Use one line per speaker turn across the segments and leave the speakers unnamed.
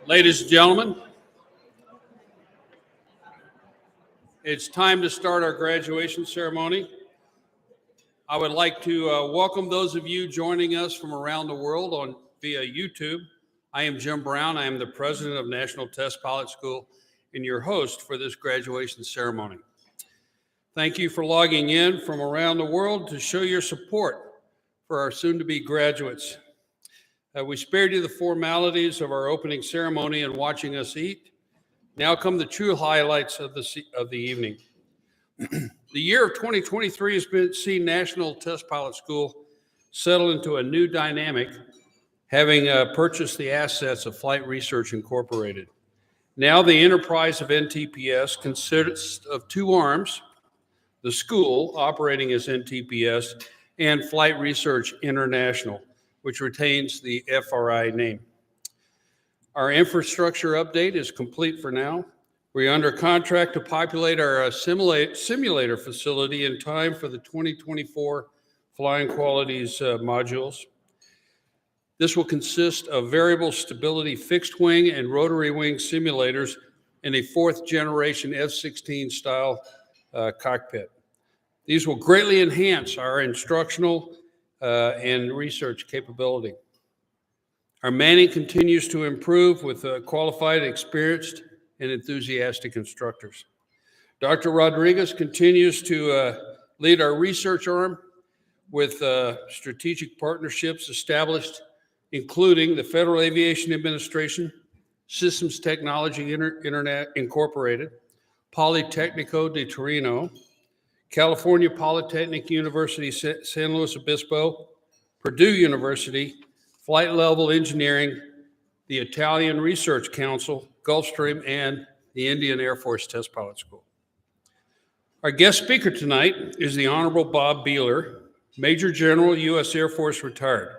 Ladies and gentlemen, it's time to start our graduation ceremony. I would like to welcome those of you joining us from around the world via YouTube. I am Jim Brown. I am the president of National Test Pilot School and your host for this graduation ceremony. Thank you for logging in from around the world to show your support for our soon-to-be graduates. We spared you the formalities of our opening ceremony and watching us eat. Now come the true highlights of the evening. The year of 2023 has seen National Test Pilot School settle into a new dynamic, having purchased the assets of Flight Research Incorporated. Now the enterprise of NTPS consists of two arms, the school operating as NTPS and Flight Research International, which retains the FRI name. Our infrastructure update is complete for now. We're under contract to populate our simulator facility in time for the 2024 Flying Qualities modules. This will consist of variable stability fixed wing and rotary wing simulators in a fourth generation F-16 style cockpit. These will greatly enhance our instructional and research capability. Our manning continues to improve with qualified, experienced, and enthusiastic instructors. Dr. Rodriguez continues to lead our research arm with strategic partnerships established, including the Federal Aviation Administration, Systems Technology Internet Incorporated, Politecnico de Torino, California Polytechnic University, San Luis Obispo, Purdue University, Flight Level Engineering, the Italian Research Council, Gulfstream, and the Indian Air Force Test Pilot School. Our guest speaker tonight is the Honorable Bob Beeler, Major General, U.S. Air Force, retired.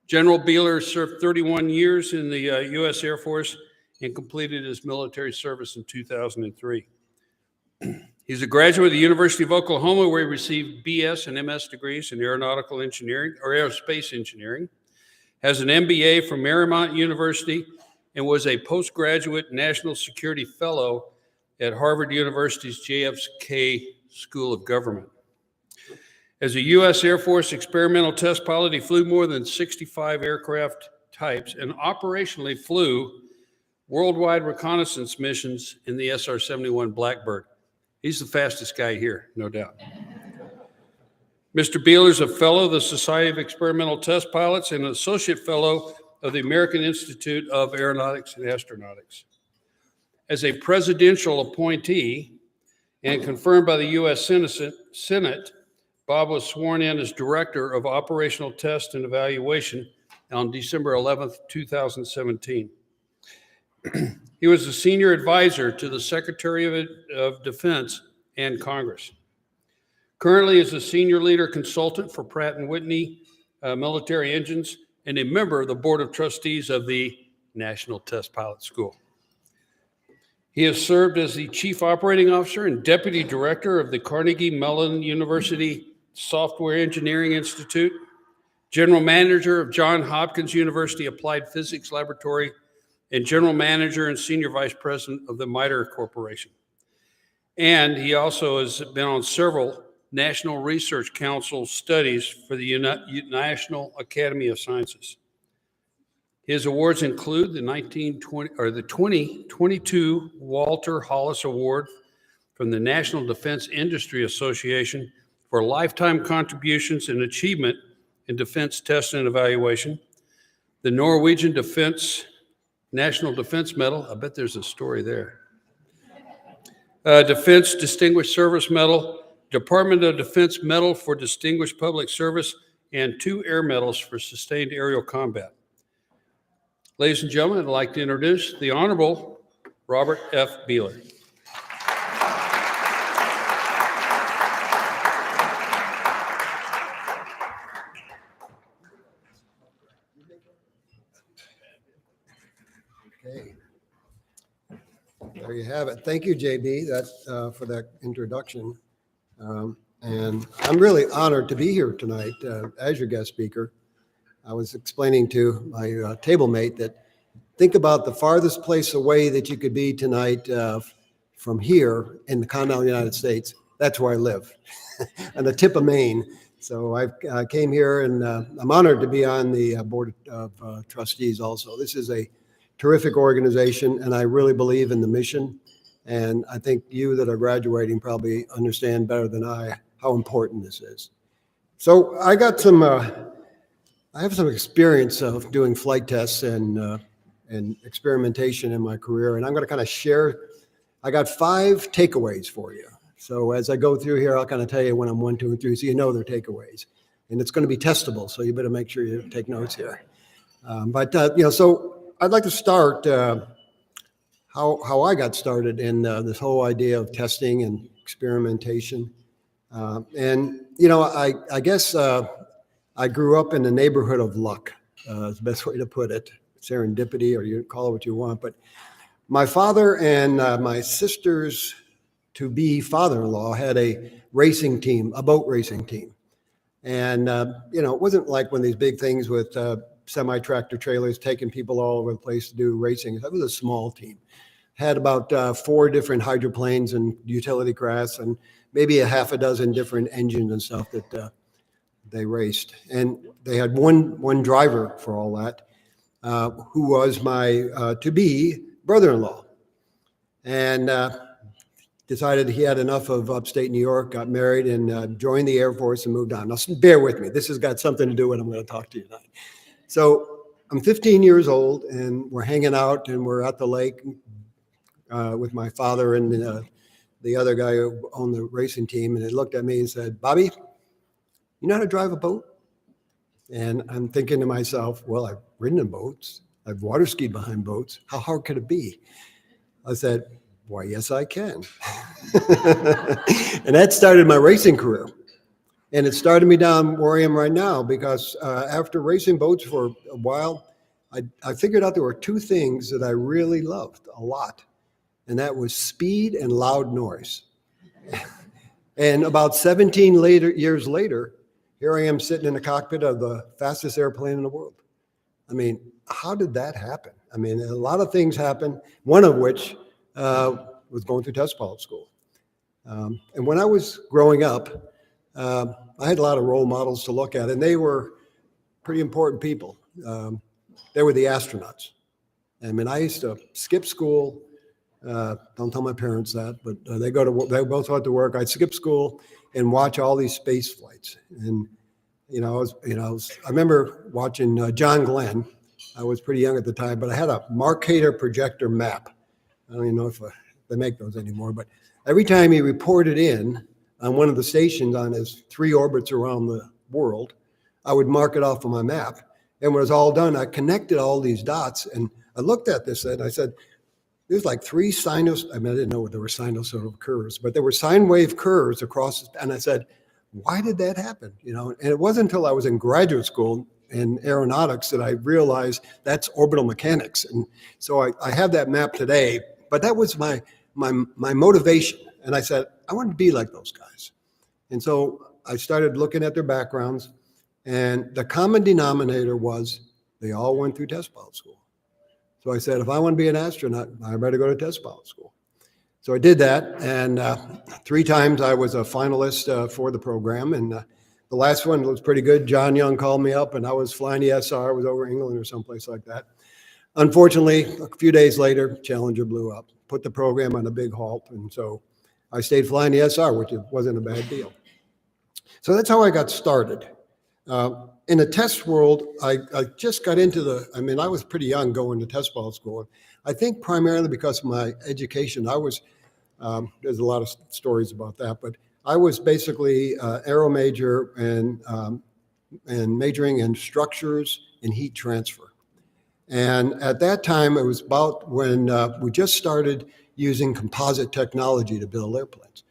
General Beeler served 31 years in the U.S. Air Force and completed his military service in 2003. He's a graduate of the University of Oklahoma, where he received BS and MS degrees in aeronautical engineering or aerospace engineering, has an MBA from Marymount University, and was a postgraduate national security fellow at Harvard University's JFK School of Government. As a U.S. Air Force experimental test pilot, he flew more than 65 aircraft types and operationally flew worldwide reconnaissance missions in the SR-71 Blackbird. He's the fastest guy here, no doubt. Mr. Beeler is a fellow of the Society of Experimental Test Pilots and an associate fellow of the American Institute of Aeronautics and Astronautics. As a presidential appointee and confirmed by the U.S. Senate, Bob was sworn in as Director of Operational Test and Evaluation on December 11th, 2017. He was a senior advisor to the Secretary of Defense and Congress. Currently is a senior leader consultant for Pratt & Whitney Military Engines and a member of the Board of Trustees of the National Test Pilot School. He has served as the Chief Operating Officer and Deputy Director of the Carnegie Mellon University Software Engineering Institute, General Manager of Johns Hopkins University Applied Physics Laboratory, and General Manager and Senior Vice President of the MITRE Corporation. And he also has been on several National Research Council studies for the National Academy of Sciences. His awards include the 2022 Walter Hollis Award from the National Defense Industry Association for lifetime contributions and achievement in defense test and evaluation, the Norwegian National Defense Medal, I bet there's a story there, Defense Distinguished Service Medal, Department of Defense Medal for Distinguished Public Service, and 2 air medals for sustained aerial combat. Ladies and gentlemen, I'd like to introduce the Honorable Robert F. Beeler.
Okay. There you have it. Thank you, JB, for that introduction. And I'm really honored to be here tonight as your guest speaker. I was explaining to my table mate that think about the farthest place away that you could be tonight from here in the continental United States. That's where I live, on the tip of Maine. So I came here, and I'm honored to be on the board of trustees also. This is a terrific organization, and I really believe in the mission. And I think you that are graduating probably understand better than I how important this is. So I got some, I have some experience of doing flight tests and experimentation in my career, and I'm going to kind of share. I got 5 takeaways for you. So as I go through here, I'll kind of tell you when I'm 1, 2, and 3, so you know they're takeaways. And it's going to be testable, so you better make sure you take notes here. So I'd like to start how I got started in this whole idea of testing and experimentation. I guess I grew up in the neighborhood of luck, is the best way to put it. Serendipity, or you call it what you want. But my father and my sister's to-be father-in-law had a racing team, a boat racing team. And, it wasn't like one of these big things with semi-tractor trailers taking people all over the place to do racing. That was a small team. Had about 4 different hydroplanes and utility crafts and maybe a half a dozen different engines and stuff that they raced. And they had one driver for all that, who was my to-be brother-in-law. And decided he had enough of upstate New York, got married, and joined the Air Force and moved on. Now, bear with me. This has got something to do with what I'm going to talk to you tonight. So I'm 15 years old, and we're hanging out, and we're at the lake with my father and the other guy who owned the racing team, and he looked at me and said, "Bobby, you know how to drive a boat?" And I'm thinking to myself, well, I've ridden in boats. I've water skied behind boats. How hard could it be? I said, "Why, yes, I can." And that started my racing career. And it started me down where I am right now, because after racing boats for a while, I figured out there were 2 things that I really loved a lot. And that was speed and loud noise. And about 17 years later, here I am sitting in the cockpit of the fastest airplane in the world. I mean, how did that happen? I mean, a lot of things happened, one of which was going through test pilot school. And when I was growing up, I had a lot of role models to look at, and they were pretty important people. They were the astronauts. I mean, I used to skip school. Don't tell my parents that, but they both went to work. I'd skip school and watch all these space flights. And I remember watching John Glenn. I was pretty young at the time, but I had a Mercator projector map. I don't even know if they make those anymore, but every time he reported in on one of the stations on his 3 orbits around the world, I would mark it off on my map. And when it was all done, I connected all these dots, and I looked at this and I said, there's like 3 I didn't know there were sinusoidal curves, but there were sine wave curves across, and I said, why did that happen? And it wasn't until I was in graduate school in aeronautics that I realized that's orbital mechanics. And so I have that map today, but that was my motivation. And I said, I want to be like those guys. And so I started looking at their backgrounds, and the common denominator was they all went through test pilot school. So I said, if I want to be an astronaut, I better go to test pilot school. So I did that, and 3 times I was a finalist for the program, and the last one was pretty good. John Young called me up, and I was flying the SR. I was over England or someplace like that. Unfortunately, a few days later, Challenger blew up, put the program on a big halt, and so I stayed flying the SR, which wasn't a bad deal. So that's how I got started. In the test world, I just got into I was pretty young going to test pilot school. I think primarily because of my education. There's a lot of stories about that, but I was basically aero major and majoring in structures and heat transfer. And at that time, it was about when we just started using composite technology to build airplanes.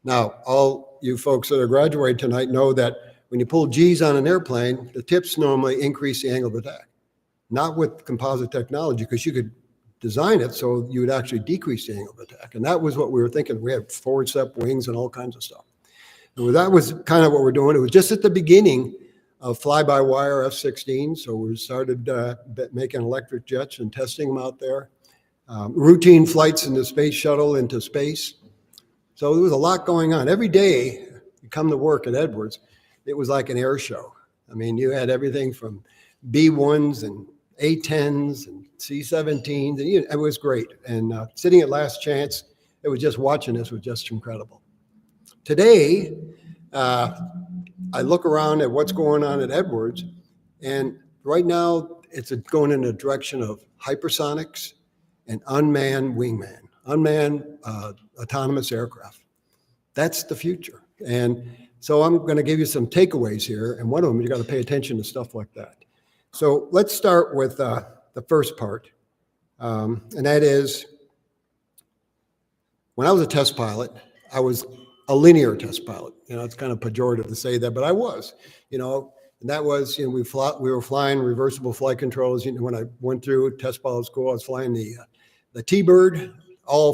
Now, all you folks that are graduating tonight know that when you pull G's on an airplane, the tips normally increase the angle of attack. Not with composite technology, because you could design it so you would actually decrease the angle of attack. And that was what we were thinking. We had forward step wings and all kinds of stuff. And that was kind of what we're doing. It was just at the beginning of fly-by-wire F-16. So we started making electric jets and testing them out there. Routine flights in the space shuttle into space. So there was a lot going on. Every day you come to work at Edwards, it was like an air show. I mean, you had everything from B-1s and A-10s and C-17s, and it was great. And sitting at Last Chance, it was just watching this was just incredible. Today, I look around at what's going on at Edwards, and right now it's going in the direction of hypersonics and unmanned autonomous aircraft. That's the future. And so I'm going to give you some takeaways here, and one of them, you got to pay attention to stuff like that. So let's start with the first part, and that is, when I was a test pilot, I was a linear test pilot. It's kind of pejorative to say that, but I was, and that was, we were flying reversible flight controls. When I went through test pilot school, I was flying the T-Bird, all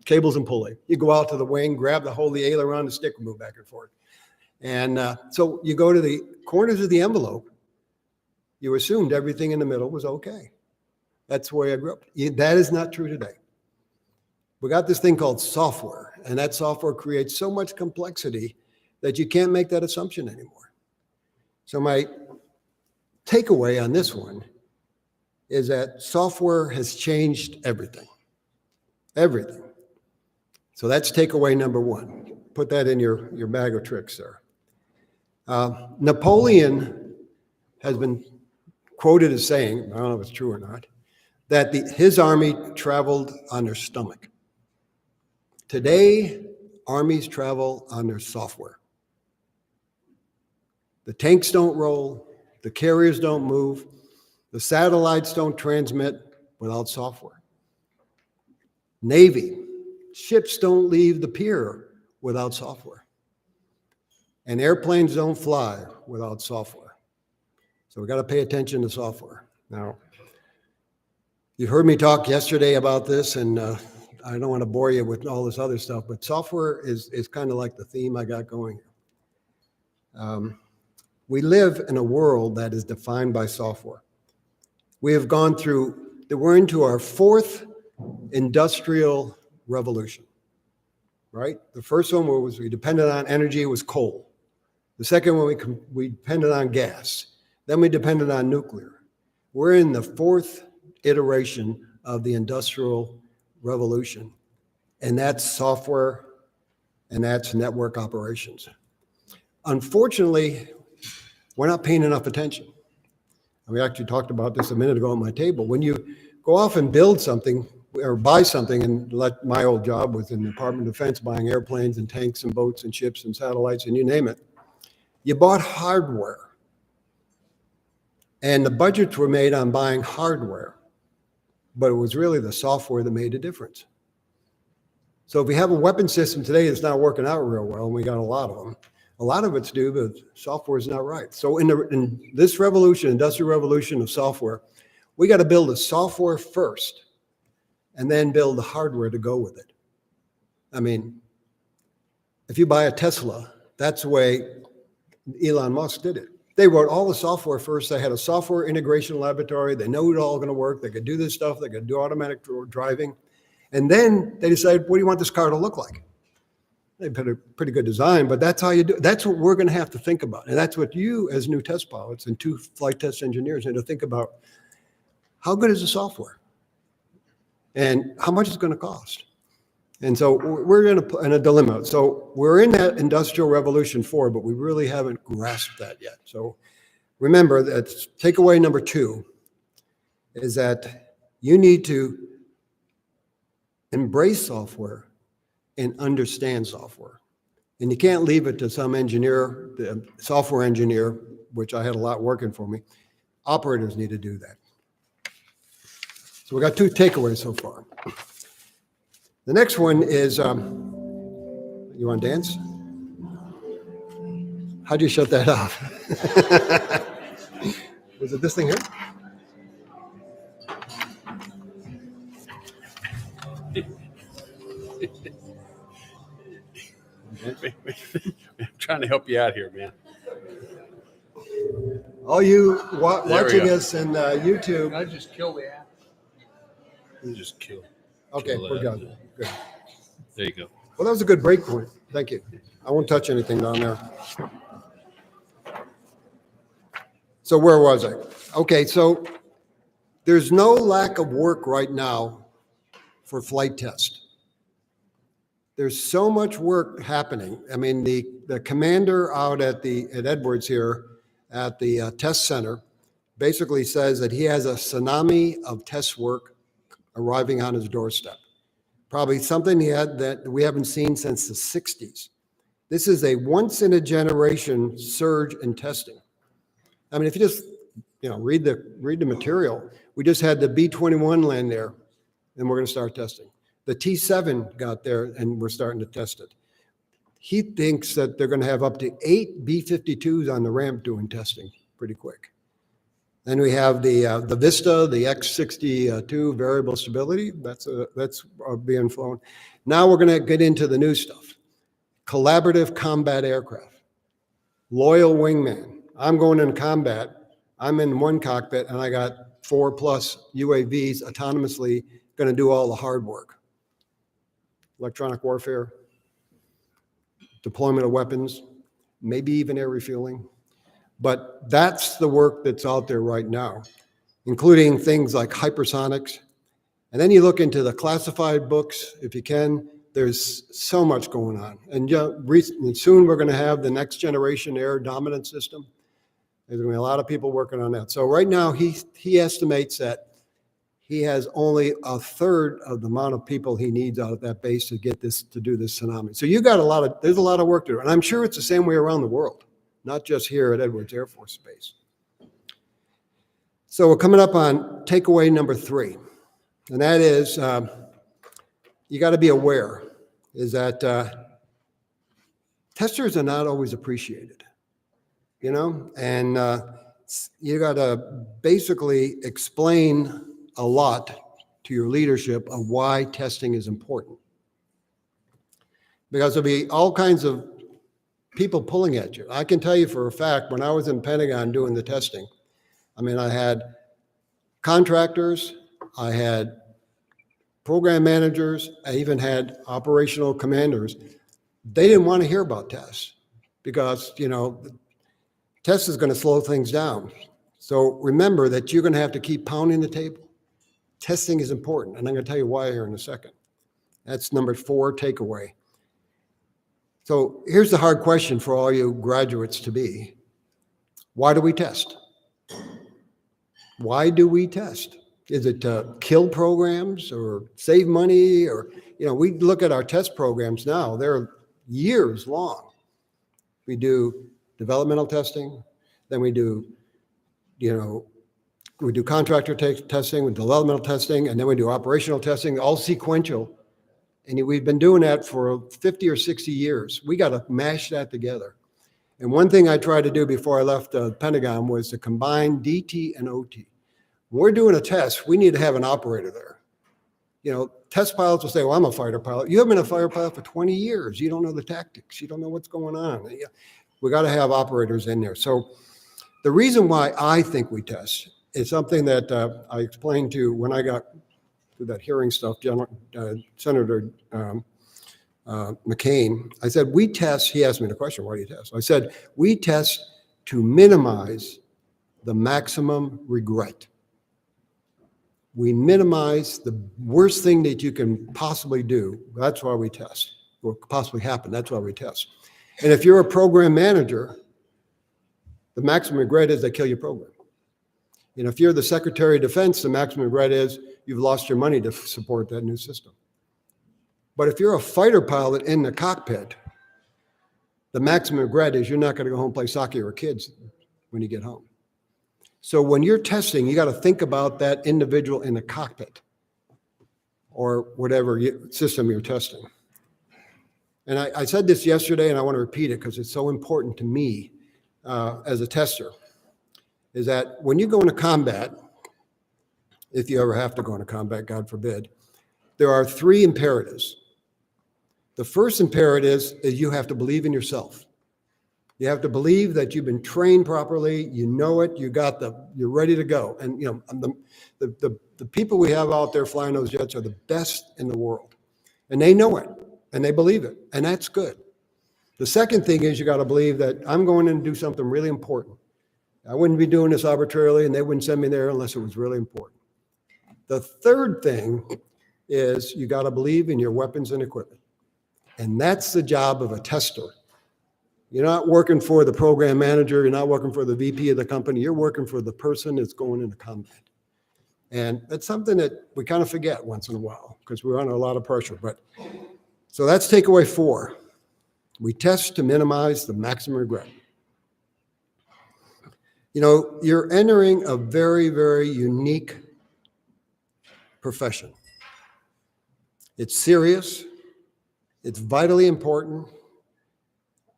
cables and pulley. You go out to the wing, hold the aileron, the stick will move back and forth. And so you go to the corners of the envelope, you assumed everything in the middle was okay. That's the way I grew up. That is not true today. We got this thing called software, and that software creates so much complexity that you can't make that assumption anymore. So my takeaway on this one is that software has changed everything. Everything. So that's takeaway number one. Put that in your bag of tricks there. Napoleon has been quoted as saying, I don't know if it's true or not, that his army traveled on their stomach. Today, armies travel on their software. The tanks don't roll, the carriers don't move, the satellites don't transmit without software. Navy, ships don't leave the pier without software. And airplanes don't fly without software. So we got to pay attention to software. Now, you heard me talk yesterday about this, and I don't want to bore you with all this other stuff, but software is kind of like the theme I got going here. We live in a world that is defined by software. We're into our fourth industrial revolution, right? The first one was we depended on energy, was coal. The second one, we depended on gas. Then we depended on nuclear. We're in the fourth iteration of the industrial revolution, and that's software, and that's network operations. Unfortunately, we're not paying enough attention. We actually talked about this a minute ago at my table. When you go off and build something or buy something, and my old job was in the Department of Defense, buying airplanes and tanks and boats and ships and satellites and you name it, you bought hardware. And the budgets were made on buying hardware, but it was really the software that made a difference. So if we have a weapon system today that's not working out real well, and we got a lot of them, a lot of it's due to software is not right. So in this revolution, industrial revolution of software, we got to build the software first and then build the hardware to go with it. I mean, if you buy a Tesla, that's the way Elon Musk did it. They wrote all the software first. They had a software integration laboratory. They know it all going to work. They could do this stuff. They could do automatic driving. And then they decided, what do you want this car to look like? They put a pretty good design, but that's how you do it. That's what we're going to have to think about. And that's what you, as new test pilots and two flight test engineers, need to think about. How good is the software? And how much is it going to cost? And so we're in a dilemma. So we're in that industrial revolution 4, but we really haven't grasped that yet. So remember that takeaway number 2 is that you need to embrace software and understand software. And you can't leave it to some engineer, the software engineer, which I had a lot working for me. Operators need to do that. So we got 2 takeaways so far. The next one is, you want to dance? How do you shut that off? Was it this thing here?
I'm trying to help you out here, man.
All you
There we
watching
go.
us in YouTube.
I just kill the app?
You just kill.
Okay,
kill
we're
that.
good. Good.
There you go.
Well, that was a good break point. Thank you. I won't touch anything down there. So where was I? Okay, so there's no lack of work right now for flight test. There's so much work happening. I mean, the commander out at Edwards here at the test center basically says that he has a tsunami of test work arriving on his doorstep. Probably something he had that we haven't seen since the 60s. This is a once in a generation surge in testing. I mean, if you just read the material, we just had the B-21 land there, and we're going to start testing. The T-7 got there, and we're starting to test it. He thinks that they're going to have up to 8 B-52s on the ramp doing testing pretty quick. Then we have the Vista, the X-62 variable stability. That's being flown. Now we're going to get into the new stuff. Collaborative combat aircraft. Loyal wingman. I'm going in combat. I'm in one cockpit, and I got 4+ UAVs autonomously going to do all the hard work. Electronic warfare, deployment of weapons, maybe even air refueling. But that's the work that's out there right now, including things like hypersonics. And then you look into the classified books, if you can, there's so much going on. And soon we're going to have the next generation air dominance system. There's going to be a lot of people working on that. So right now he estimates that he has only a third of the amount of people he needs out of that base to do this tsunami. So there's a lot of work to do. And I'm sure it's the same way around the world, not just here at Edwards Air Force Base. So we're coming up on takeaway number 3. And that is, you got to be aware, is that testers are not always appreciated, and you got to basically explain a lot to your leadership of why testing is important. Because there'll be all kinds of people pulling at you. I can tell you for a fact, when I was in the Pentagon doing the testing, I mean, I had contractors, I had program managers, I even had operational commanders. They didn't want to hear about tests because, test is going to slow things down. So remember that you're going to have to keep pounding the table. Testing is important, and I'm going to tell you why here in a second. That's number 4 takeaway. So here's the hard question for all you graduates to be. Why do we test? Why do we test? Is it to kill programs or save money? Or, we look at our test programs now, they're years long. We do developmental testing, then we do contractor testing, with developmental testing, and then we do operational testing, all sequential. And we've been doing that for 50 or 60 years. We got to mash that together. And one thing I tried to do before I left the Pentagon was to combine DT and OT. When we're doing a test, we need to have an operator there. Test pilots will say, well, I'm a fighter pilot. You have been a fighter pilot for 20 years. You don't know the tactics. You don't know what's going on. We got to have operators in there. So the reason why I think we test is something that I explained to when I got to that hearing stuff, Senator McCain. I said, we test, he asked me the question, why do you test? I said, we test to minimize the maximum regret. We minimize the worst thing that you can possibly do. That's why we test. Or possibly happen. That's why we test. And if you're a program manager, the maximum regret is they kill your program. If you're the Secretary of Defense, the maximum regret is you've lost your money to support that new system. But if you're a fighter pilot in the cockpit, the maximum regret is you're not going to go home and play soccer with your kids when you get home. So when you're testing, you got to think about that individual in the cockpit or whatever system you're testing. And I said this yesterday, and I want to repeat it because it's so important to me as a tester, is that when you go into combat, if you ever have to go into combat, God forbid, there are 3 imperatives. The first imperative is you have to believe in yourself. You have to believe that you've been trained properly, you know it, you're ready to go. And the people we have out there flying those jets are the best in the world. And they know it, and they believe it, and that's good. The second thing is you got to believe that I'm going in to do something really important. I wouldn't be doing this arbitrarily, and they wouldn't send me there unless it was really important. The third thing is you got to believe in your weapons and equipment. And that's the job of a tester. You're not working for the program manager. You're not working for the VP of the company. You're working for the person that's going into combat. And that's something that we kind of forget once in a while because we're under a lot of pressure. So that's takeaway 4. We test to minimize the maximum regret. You're entering a very, very unique profession. It's serious. It's vitally important.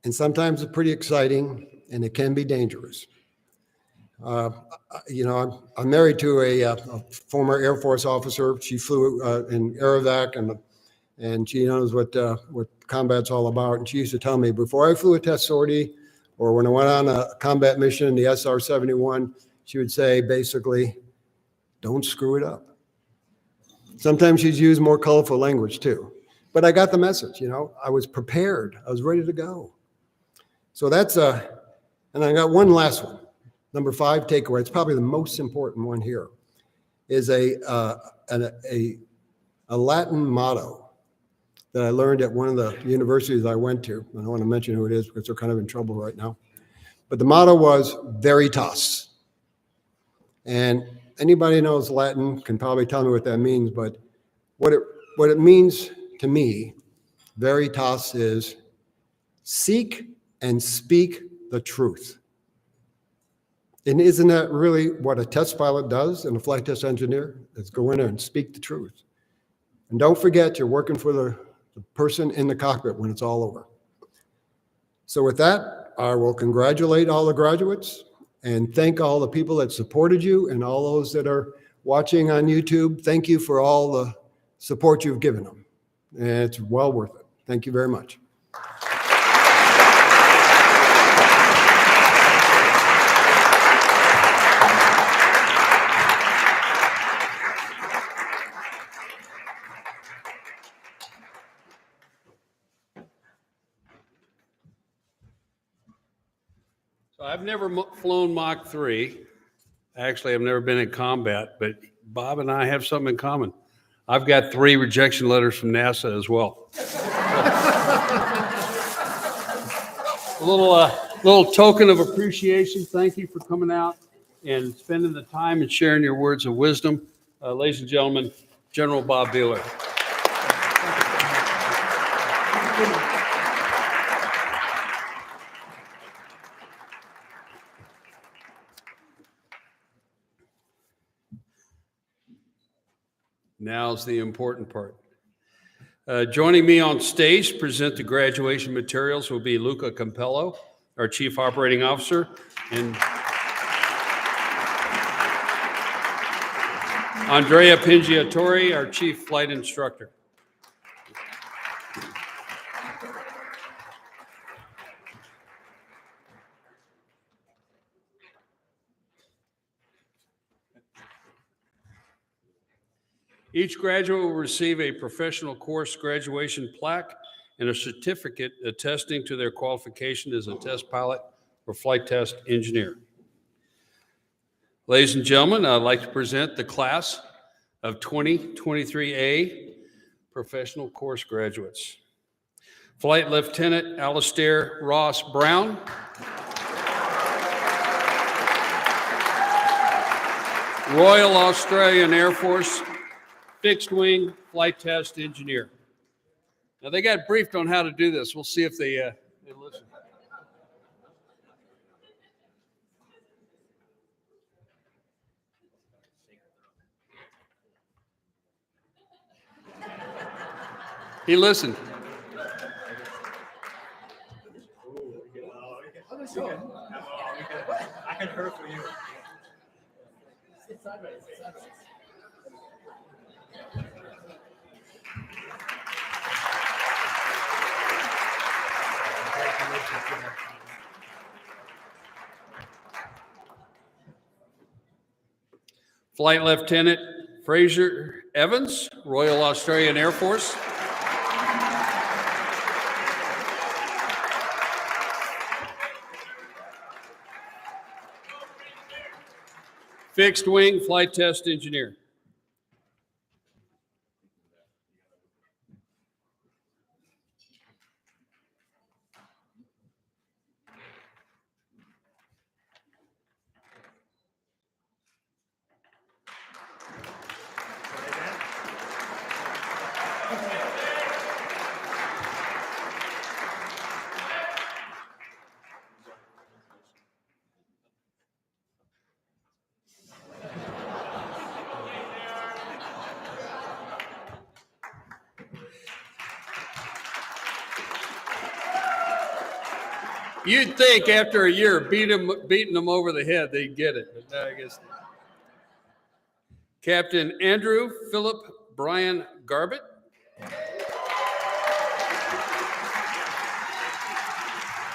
And sometimes it's pretty exciting, and it can be dangerous. I'm married to a former Air Force officer. She flew in Aerovac, and she knows what combat's all about. And she used to tell me, before I flew a test sortie, or when I went on a combat mission, the SR-71, she would say, basically, don't screw it up. Sometimes she'd use more colorful language, too. But I got the message, I was prepared. I was ready to go. So that's and I got one last one. Number 5 takeaway. It's probably the most important one here. Is a Latin motto that I learned at one of the universities I went to. I don't want to mention who it is because they're kind of in trouble right now. But the motto was veritas. And anybody who knows Latin can probably tell me what that means. But what it means to me, veritas is seek and speak the truth. And isn't that really what a test pilot does and a flight test engineer? Is go in there and speak the truth. And don't forget, you're working for the person in the cockpit when it's all over. So with that, I will congratulate all the graduates and thank all the people that supported you and all those that are watching on YouTube. Thank you for all the support you've given them. And it's well worth it. Thank you very much.
So I've never flown Mach 3. Actually, I've never been in combat, but Bob and I have something in common. I've got 3 rejection letters from NASA as well. A little token of appreciation. Thank you for coming out and spending the time and sharing your words of wisdom. Ladies and gentlemen, General Bob Beeler. Now's the important part. Joining me on stage to present the graduation materials will be Luca Campello, our Chief Operating Officer, and Andrea Pingiatori, our Chief Flight Instructor. Each graduate will receive a professional course graduation plaque and a certificate attesting to their qualification as a test pilot or flight test engineer. Ladies and gentlemen, I'd like to present the class of 2023A professional course graduates. Flight Lieutenant Alistair Ross Brown. Royal Australian Air Force fixed wing flight test engineer. Now they got briefed on how to do this. We'll see if they listen. He listened.
I can hurt for you. Sit sideways.
Flight Lieutenant Fraser Evans, Royal Australian Air Force. Fixed Wing Flight Test Engineer. You'd think after a year beating them over the head, they'd get it, but no, I guess not. Captain Andrew Philip Brian Garbett.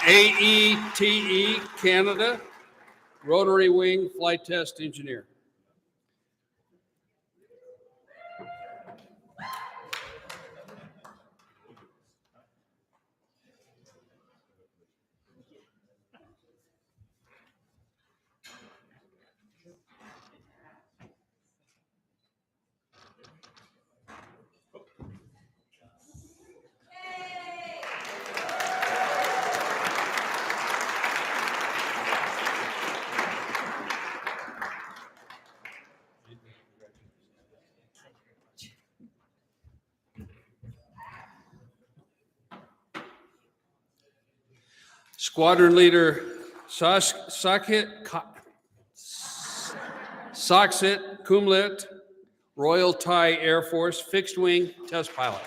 AETE Canada, Rotary Wing Flight Test Engineer. Squadron Leader Saksit Kumlet, Royal Thai Air Force, Fixed Wing Test Pilot.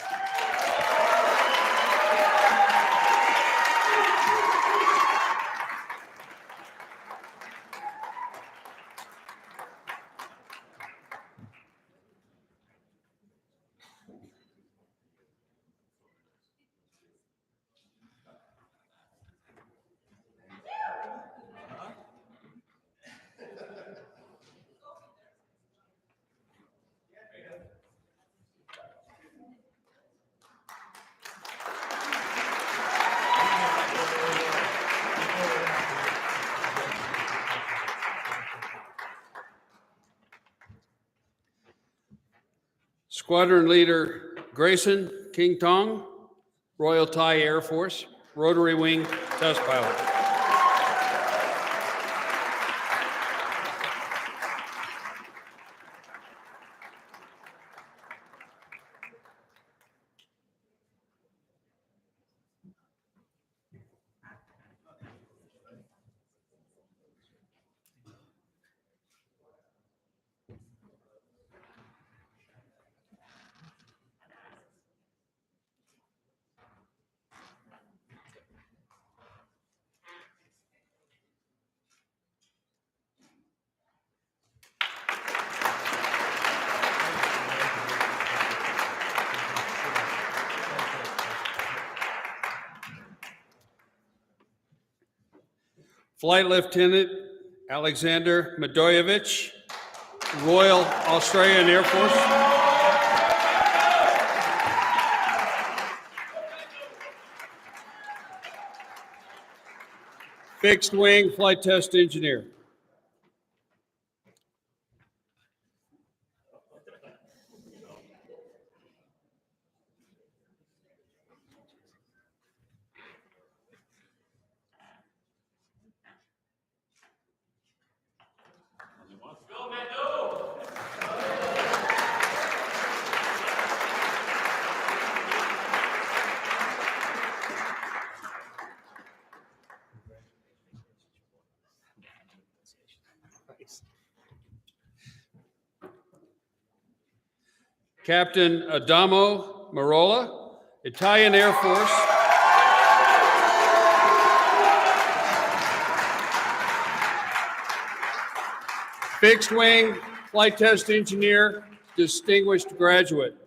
Squadron Leader Grayson King Tong, Royal Thai Air Force, Rotary Wing Test Pilot. Flight Lieutenant Alexander Medoyevich, Royal Australian Air Force. Fixed Wing Flight Test Engineer. Captain Adamo Marola, Italian Air Force. Fixed Wing Flight Test Engineer, distinguished graduate.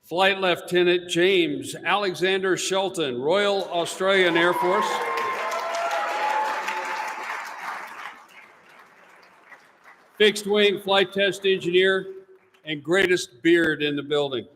Flight Lieutenant James Alexander Shelton, Royal Australian Air Force. Fixed wing flight test engineer and greatest beard in the building.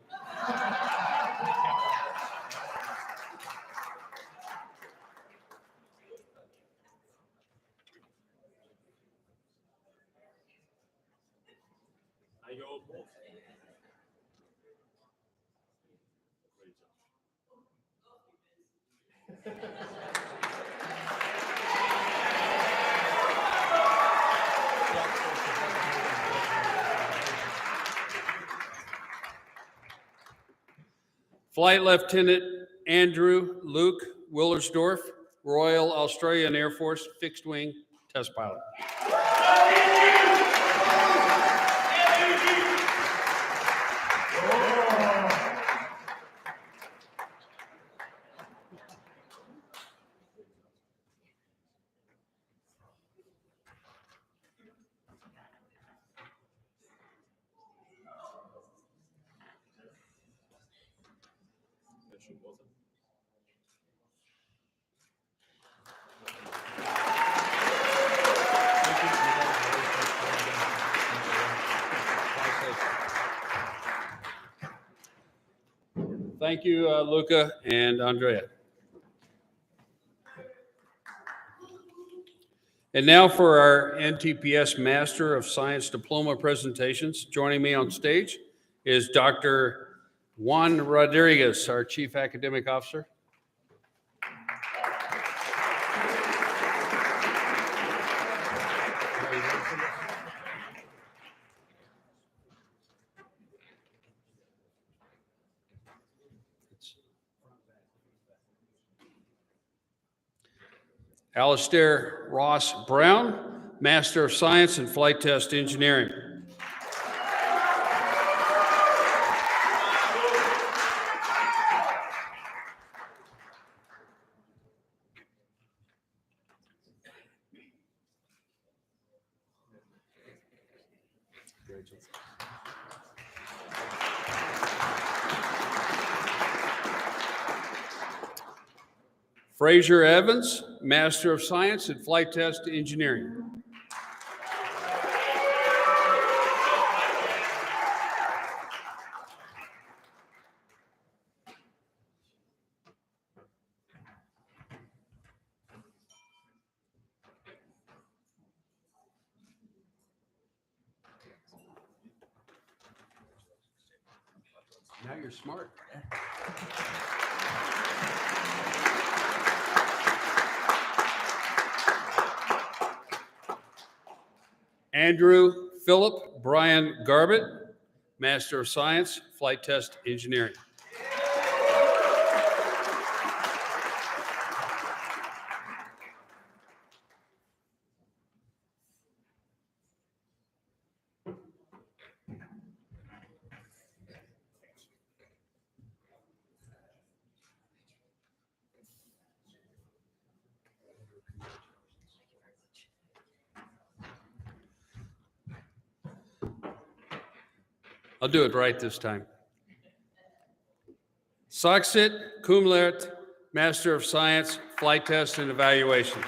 Flight Lieutenant Andrew Luke Willersdorf, Royal Australian Air Force fixed wing test pilot. Thank you, Luca and Andrea. And now for our NTPS Master of Science Diploma presentations. Joining me on stage is Dr. Juan Rodriguez, our Chief Academic Officer. Alistair Ross Brown, Master of Science in Flight Test Engineering. Fraser Evans, Master of Science in Flight Test Engineering. Now you're smart. Andrew Philip Brian Garbett, Master of Science, Flight Test Engineering. I'll do it right this time. Saksit Kumlert, Master of Science, Flight Test and Evaluation.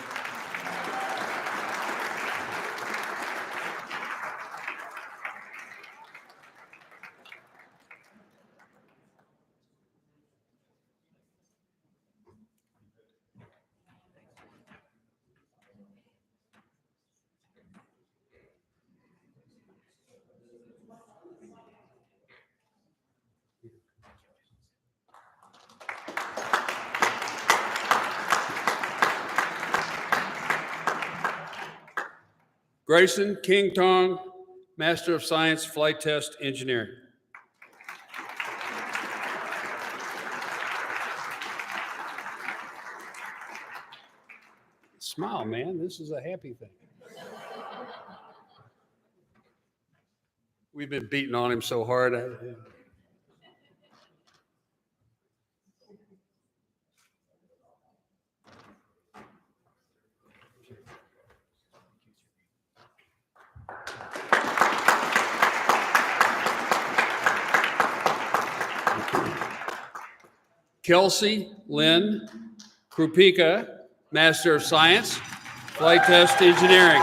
Grayson King Tong, Master of Science, Flight Test Engineering. Smile, man. This is a happy thing. We've been beating on him so hard. Kelsey Lynn Krupika, Master of Science, Flight Test Engineering.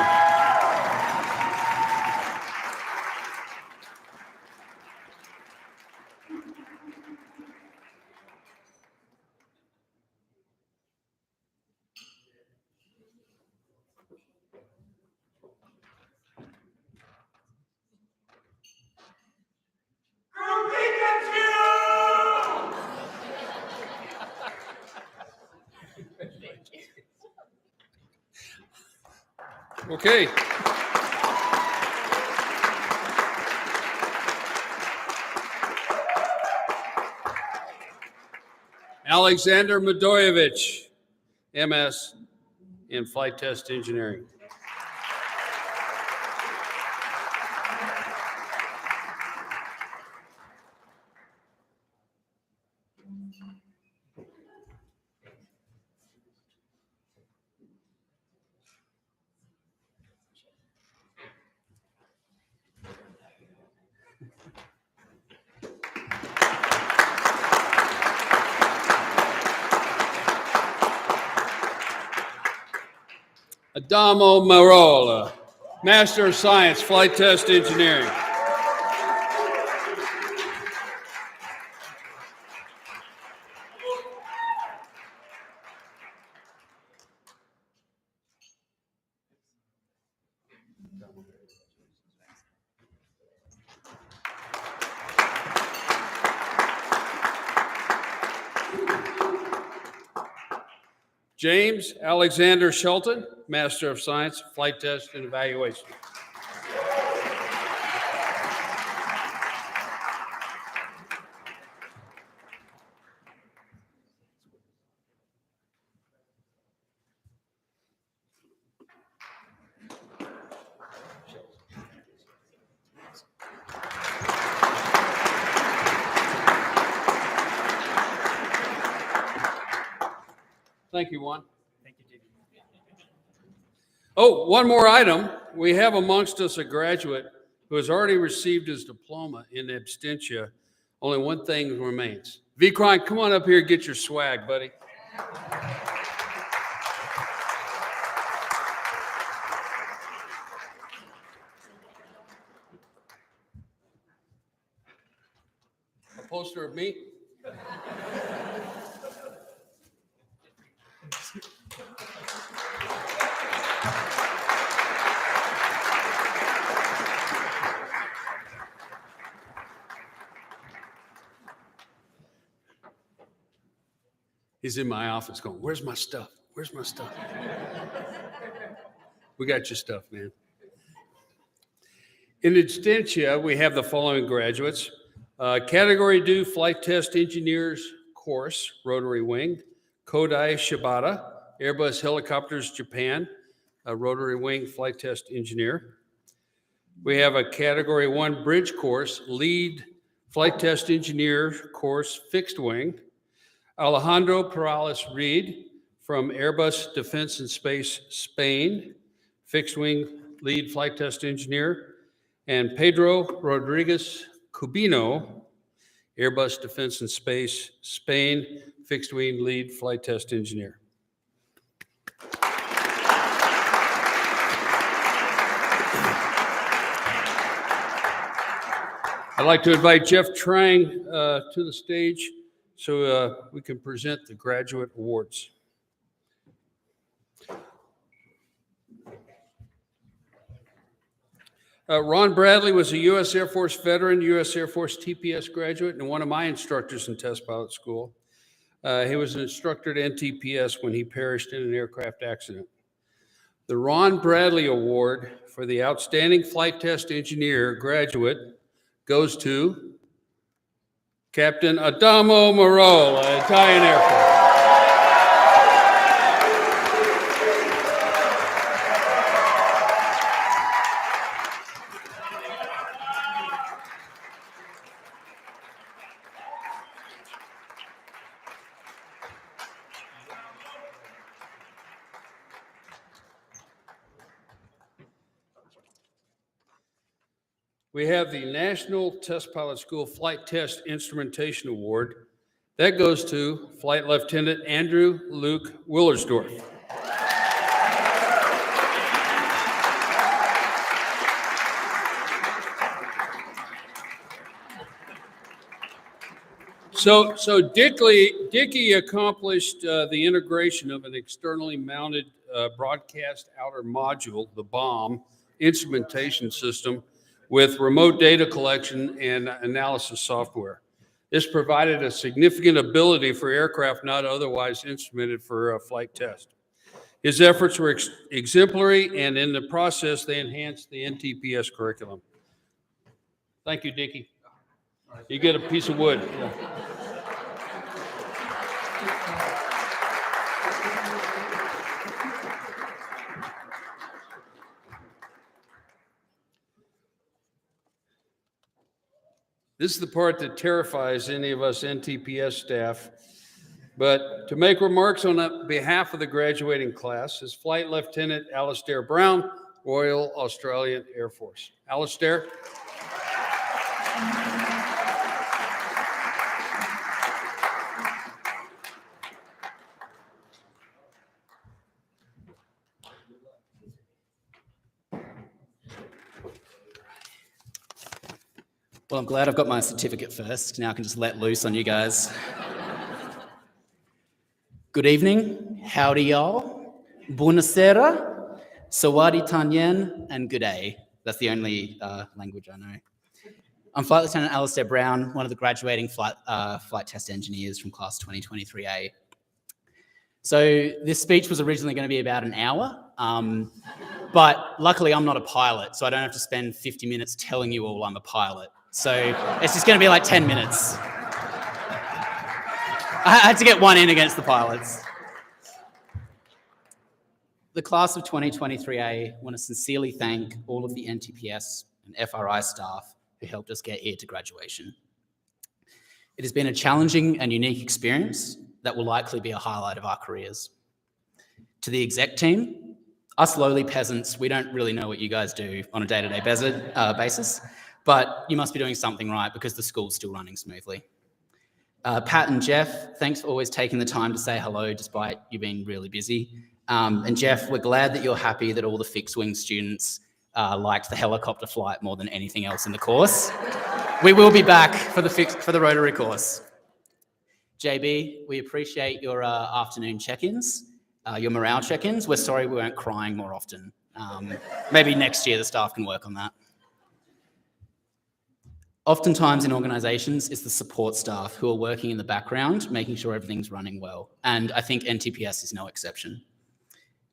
Okay. Alexander Medoyevich, MS in Flight Test Engineering. Adamo Marola, Master of Science, Flight Test Engineering. James Alexander Shelton, Master of Science, Flight Test and Evaluation. Thank you, Juan.
Thank you, Jimmy.
Oh, one more item. We have amongst us a graduate who has already received his diploma in absentia. Only one thing remains. Vikran, come on up here and get your swag, buddy. A poster of me? He's in my office going, "Where's my stuff? Where's my stuff?" We got your stuff, man. In absentia, we have the following graduates. Category due Flight Test Engineers course, Rotary Wing. Kodai Shibata, Airbus Helicopters Japan, a Rotary Wing Flight Test Engineer. We have a Category 1 Bridge course, Lead Flight Test Engineer course, Fixed Wing. Alejandro Perales Reed from Airbus Defense and Space Spain, Fixed Wing Lead Flight Test Engineer. And Pedro Rodriguez Cubino, Airbus Defense and Space Spain, Fixed Wing Lead Flight Test Engineer. I'd like to invite Jeff Trang to the stage so we can present the graduate awards. Ron Bradley was a U.S. Air Force veteran, U.S. Air Force TPS graduate, and one of my instructors in test pilot school. He was an instructor at NTPS when he perished in an aircraft accident. The Ron Bradley Award for the Outstanding Flight Test Engineer graduate goes to Captain Adamo Marola, Italian Air Force. We have the National Test Pilot School Flight Test Instrumentation Award. That goes to Flight Lieutenant Andrew Luke Willersdorf. So Dickie accomplished the integration of an externally mounted broadcast outer module, the BOM, instrumentation system with remote data collection and analysis software. This provided a significant ability for aircraft not otherwise instrumented for flight test. His efforts were exemplary, and in the process, they enhanced the NTPS curriculum. Thank you, Dickie. You get a piece of wood. Yeah. This is the part that terrifies any of us NTPS staff. But to make remarks on behalf of the graduating class is Flight Lieutenant Alastair Brown, Royal Australian Air Force. Alastair.
Well, I'm glad I've got my certificate first. Now I can just let loose on you guys. Good evening. Howdy, y'all. Buonasera, Sawadi Tanyen, and good day. That's the only language I know. I'm Flight Lieutenant Alastair Brown, one of the graduating flight test engineers from class 2023A. So this speech was originally going to be about an hour, but luckily I'm not a pilot, so I don't have to spend 50 minutes telling you all I'm a pilot. So it's just going to be like 10 minutes. I had to get one in against the pilots. The class of 2023A want to sincerely thank all of the NTPS and FRI staff who helped us get here to graduation. It has been a challenging and unique experience that will likely be a highlight of our careers. To the exec team, us lowly peasants, we don't really know what you guys do on a day-to-day basis, but you must be doing something right because the school's still running smoothly. Pat and Jeff, thanks for always taking the time to say hello despite you being really busy. And Jeff, we're glad that you're happy that all the fixed-wing students liked the helicopter flight more than anything else in the course. We will be back for the rotary course. JB, we appreciate your afternoon check-ins, your morale check-ins. We're sorry we weren't crying more often. Maybe next year the staff can work on that. Oftentimes in organisations, it's the support staff who are working in the background, making sure everything's running well. And I think NTPS is no exception.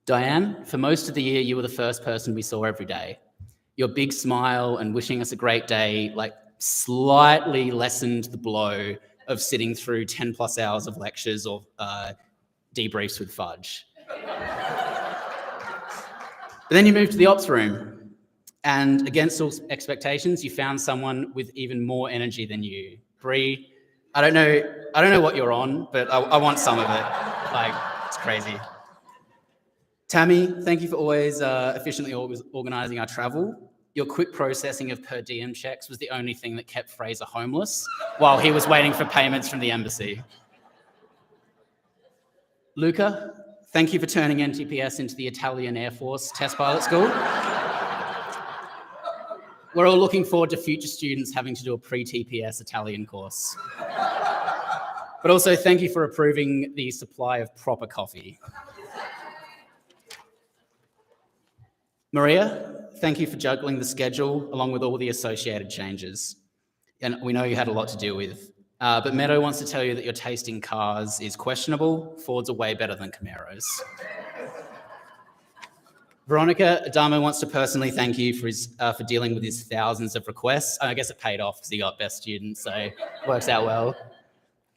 Diane, for most of the year, you were the first person we saw every day. Your big smile and wishing us a great day, slightly lessened the blow of sitting through 10 plus hours of lectures or debriefs with fudge. But then you moved to the ops room. And against all expectations, you found someone with even more energy than you. Bree, I don't know what you're on, but I want some of it. It's crazy. Tammy, thank you for always efficiently organising our travel. Your quick processing of per diem checks was the only thing that kept Fraser homeless while he was waiting for payments from the embassy. Luca, thank you for turning NTPS into the Italian Air Force test pilot school. We're all looking forward to future students having to do a pre-TPS Italian course. But also thank you for approving the supply of proper coffee. Maria, thank you for juggling the schedule along with all the associated changes. And we know you had a lot to deal with. But Meadow wants to tell you that your taste in cars is questionable. Fords are way better than Camaros. Veronica, Adamo wants to personally thank you for dealing with his thousands of requests. I guess it paid off because he got best student, so it works out well.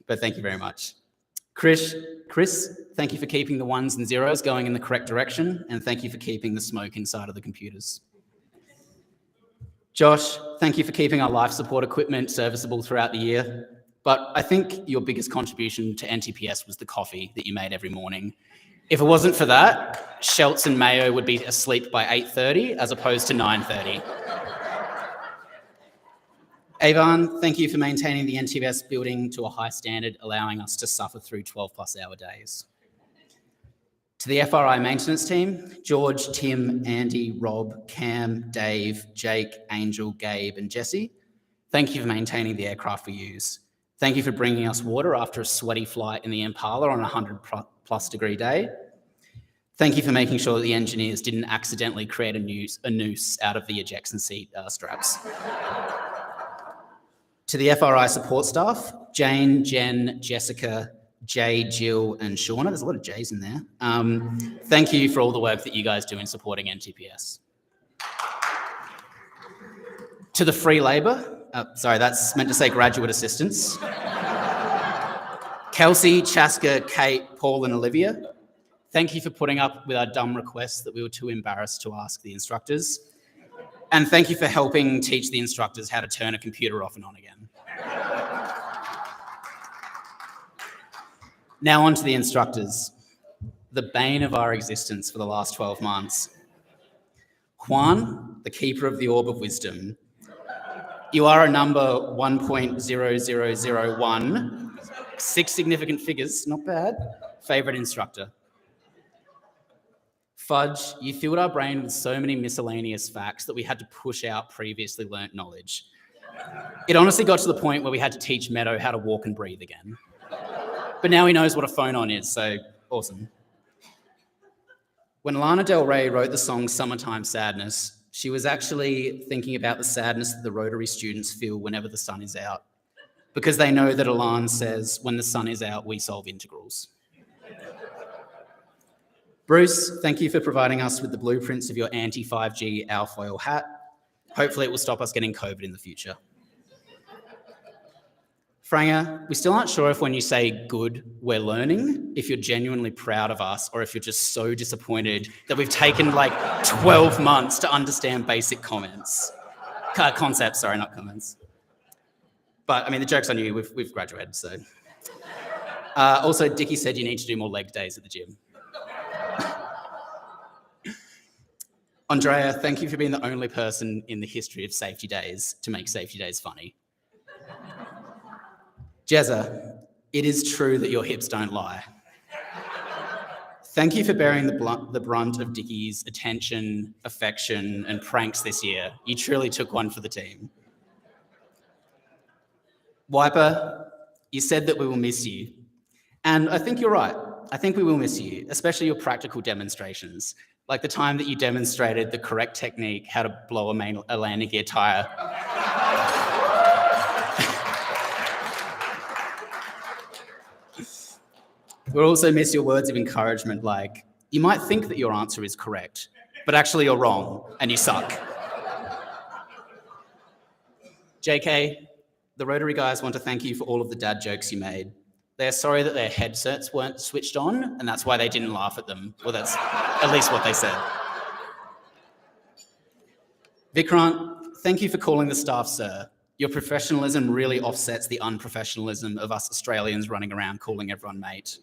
But thank you very much. Chris, thank you for keeping the ones and zeros going in the correct direction, and thank you for keeping the smoke inside of the computers. Josh, thank you for keeping our life support equipment serviceable throughout the year. But I think your biggest contribution to NTPS was the coffee that you made every morning. If it wasn't for that, Schultz and Mayo would be asleep by 8:30 as opposed to 9:30. Avon, thank you for maintaining the NTPS building to a high standard, allowing us to suffer through 12+ hour days. To the FRI maintenance team, George, Tim, Andy, Rob, Cam, Dave, Jake, Angel, Gabe, and Jesse, thank you for maintaining the aircraft we use. Thank you for bringing us water after a sweaty flight in the Impala on a 100+ degree day. Thank you for making sure that the engineers didn't accidentally create a noose out of the ejection seat straps. To the FRI support staff, Jane, Jen, Jessica, Jay, Jill, and Shauna, there's a lot of J's in there. Thank you for all the work that you guys do in supporting NTPS. To the free labour, sorry, that's meant to say graduate assistants. Kelsey, Chaska, Kate, Paul, and Olivia, thank you for putting up with our dumb requests that we were too embarrassed to ask the instructors. And thank you for helping teach the instructors how to turn a computer off and on again. Now on to the instructors, the bane of our existence for the last 12 months. Juan, the keeper of the orb of wisdom, you are a number 1.0001, 6 significant figures, not bad, favourite instructor. Fudge, you filled our brain with so many miscellaneous facts that we had to push out previously learnt knowledge. It honestly got to the point where we had to teach Meadow how to walk and breathe again. But now he knows what a phone-on is, so awesome. When Lana Del Rey wrote the song Summertime Sadness, she was actually thinking about the sadness that the Rotary students feel whenever the sun is out, because they know that Alan says, when the sun is out, we solve integrals. Bruce, thank you for providing us with the blueprints of your anti-5G alfoil hat. Hopefully it will stop us getting COVID in the future. Franger, we still aren't sure if when you say good, we're learning, if you're genuinely proud of us, or if you're just so disappointed that we've taken like 12 months to understand basic concepts, sorry, not comments. But I mean, the joke's on you, we've graduated, so. Also, Dickie said you need to do more leg days at the gym. Andrea, thank you for being the only person in the history of safety days to make safety days funny. Jezza, it is true that your hips don't lie. Thank you for bearing the brunt of Dickie's attention, affection, and pranks this year. You truly took one for the team. Wiper, you said that we will miss you. And I think you're right. I think we will miss you, especially your practical demonstrations, like the time that you demonstrated the correct technique, how to blow a landing gear tire. We'll also miss your words of encouragement, like, you might think that your answer is correct, but actually you're wrong and you suck. JK, the Rotary guys want to thank you for all of the dad jokes you made. They're sorry that their headsets weren't switched on, and that's why they didn't laugh at them. Well, that's at least what they said. Vikrant, thank you for calling the staff sir. Your professionalism really offsets the unprofessionalism of us Australians running around calling everyone mate.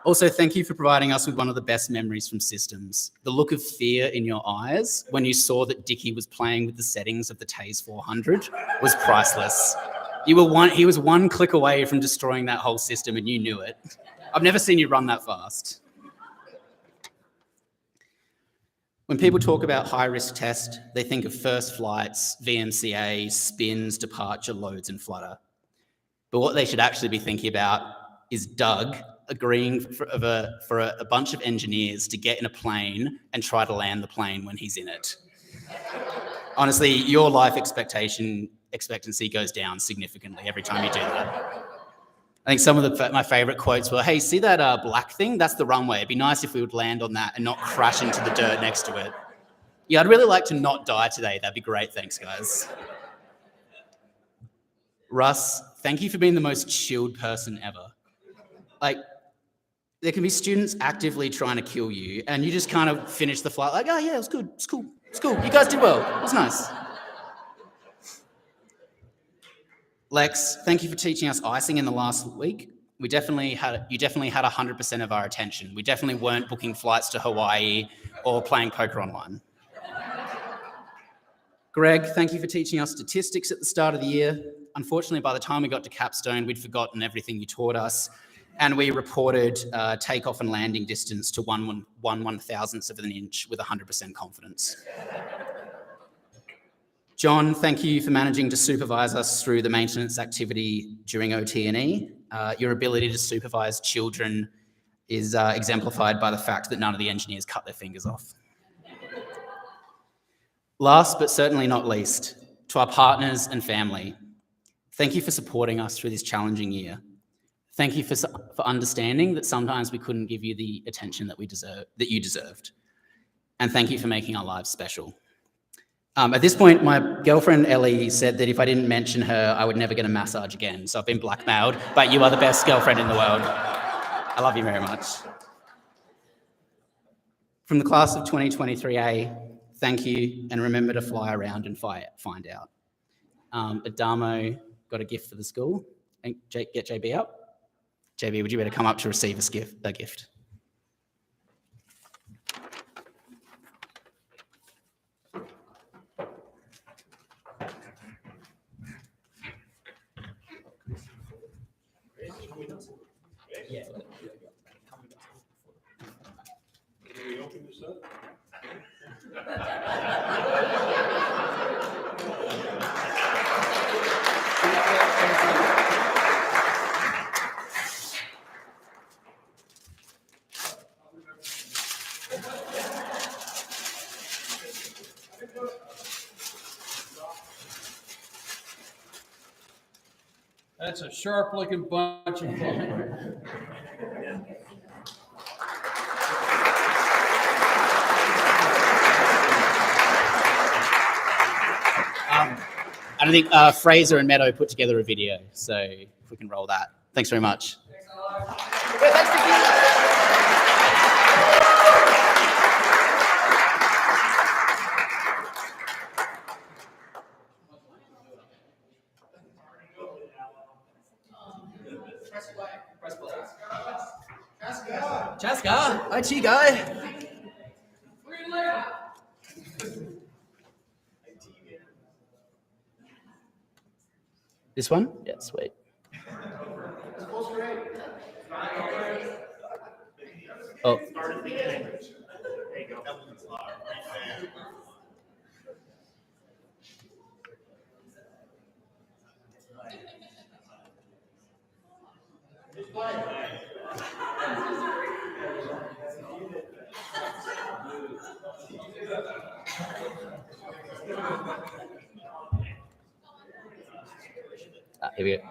Also, thank you for providing us with one of the best memories from systems. The look of fear in your eyes when you saw that Dickie was playing with the settings of the TASE 400 was priceless. He was one click away from destroying that whole system and you knew it. I've never seen you run that fast. When people talk about high-risk test, they think of first flights, VMCA, spins, departure, loads, and flutter. But what they should actually be thinking about is Doug agreeing for a bunch of engineers to get in a plane and try to land the plane when he's in it. Honestly, your life expectancy goes down significantly every time you do that. I think some of my favorite quotes were, hey, see that black thing? That's the runway. It'd be nice if we would land on that and not crash into the dirt next to it. Yeah, I'd really like to not die today. That'd be great. Thanks, guys. Russ, thank you for being the most chilled person ever. Like, there can be students actively trying to kill you and you just kind of finish the flight like, oh yeah, it was good. It's cool. It's cool. You guys did well. It was nice. Lex, thank you for teaching us icing in the last week. You definitely had 100% of our attention. We definitely weren't booking flights to Hawaii or playing poker online. Greg, thank you for teaching us statistics at the start of the year. Unfortunately, by the time we got to capstone, we'd forgotten everything you taught us, and we reported takeoff and landing distance to 1/1000th of an inch with 100% confidence. John, thank you for managing to supervise us through the maintenance activity during OT&E. Your ability to supervise children is exemplified by the fact that none of the engineers cut their fingers off. Last but certainly not least, to our partners and family, thank you for supporting us through this challenging year. Thank you for understanding that sometimes we couldn't give you the attention that you deserved. And thank you for making our lives special. At this point, my girlfriend Ellie said that if I didn't mention her, I would never get a massage again. So I've been blackmailed, but you are the best girlfriend in the world. I love you very much. From the class of 2023A, thank you, and remember to fly around and find out. Adamo got a gift for the school. And get JB up. JB, would you better come up to receive a gift? Yeah.
Can we open this up? That's a sharp-looking bunch of fun.
I think Fraser and Meadow put together a video, so if we can roll that. Thanks very much. Chaska, IT guy. This one? Yeah, sweet. Oh. Here we go.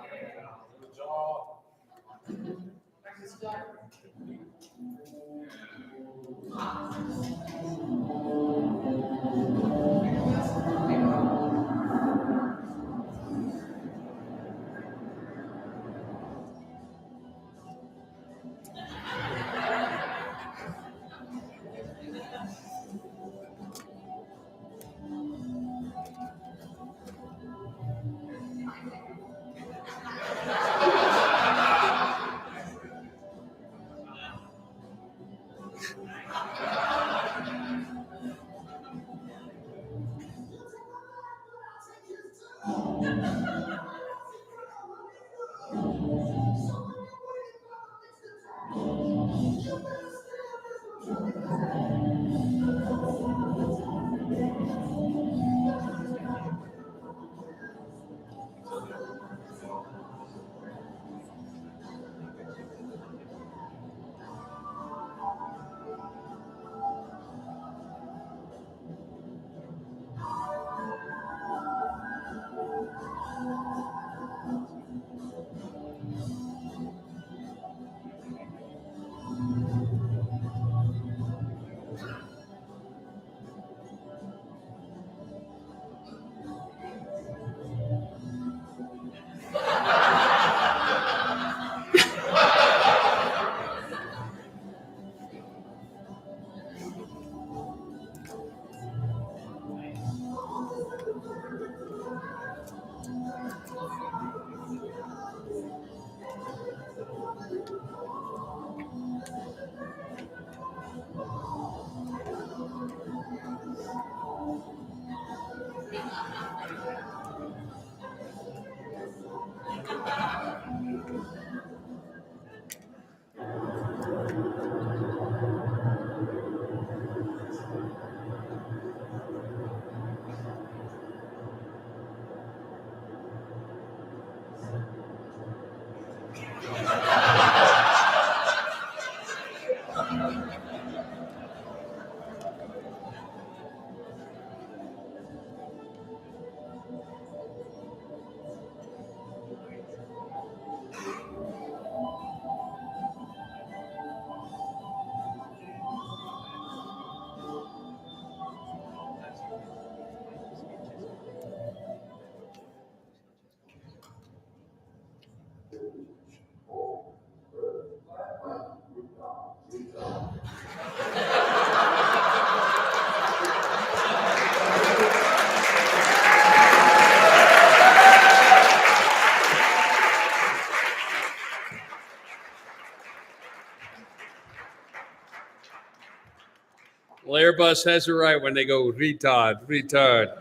Airbus has it right when they go retard, retard.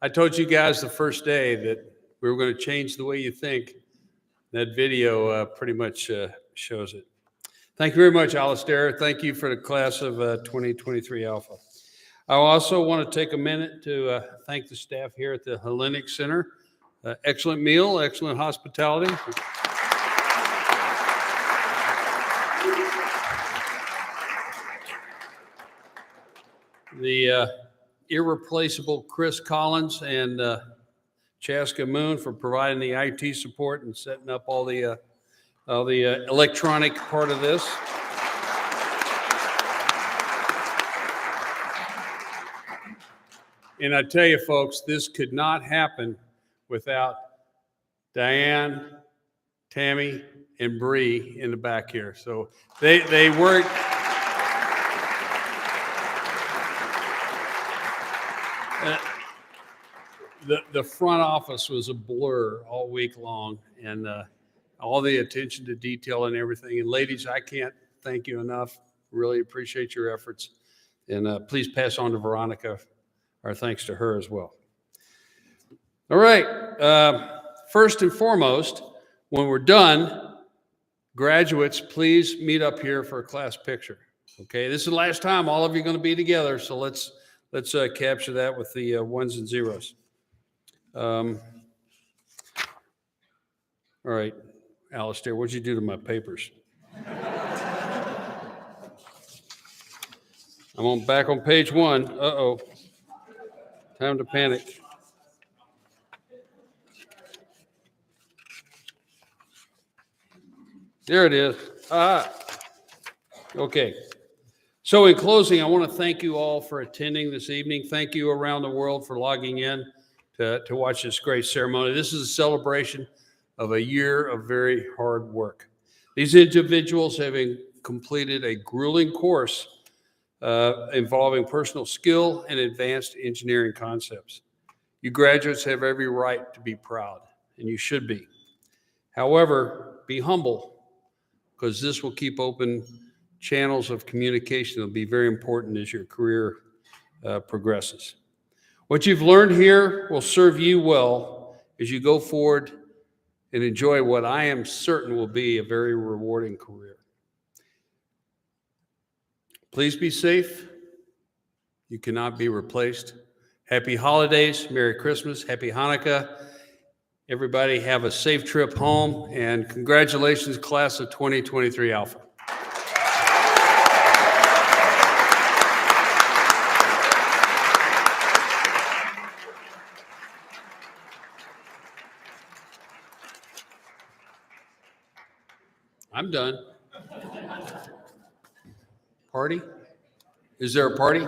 I told you guys the first day that we were going to change the way you think. That video pretty much shows it. Thank you very much, Alistair. Thank you for the class of 2023 Alpha. I also want to take a minute to thank the staff here at the Hellenic Center. Excellent meal, excellent hospitality. The irreplaceable Chris Collins and Chaska Moon for providing the IT support and setting up all the electronic part of this. And I tell you, folks, this could not happen without Diane, Tammy, and Bree in the back here. So they worked. The front office was a blur all week long, and all the attention to detail and everything. And ladies, I can't thank you enough. Really appreciate your efforts. And please pass on to Veronica our thanks to her as well. All right. First and foremost, when we're done, graduates, please meet up here for a class picture. Okay, this is the last time all of you are going to be together, so let's capture that with the ones and zeros. All right, Alistair, what'd you do to my papers? I'm back on page 1. Uh-oh. Time to panic. There it is. Okay. So in closing, I want to thank you all for attending this evening. Thank you around the world for logging in to watch this great ceremony. This is a celebration of a year of very hard work. These individuals have completed a grueling course involving personal skill and advanced engineering concepts. You graduates have every right to be proud, and you should be. However, be humble, because this will keep open channels of communication. It'll be very important as your career progresses. What you've learned here will serve you well as you go forward and enjoy what I am certain will be a very rewarding career. Please be safe. You cannot be replaced. Happy holidays, Merry Christmas, Happy Hanukkah. Everybody have a safe trip home, and congratulations, class of 2023 Alpha. I'm done. Party? Is there a party?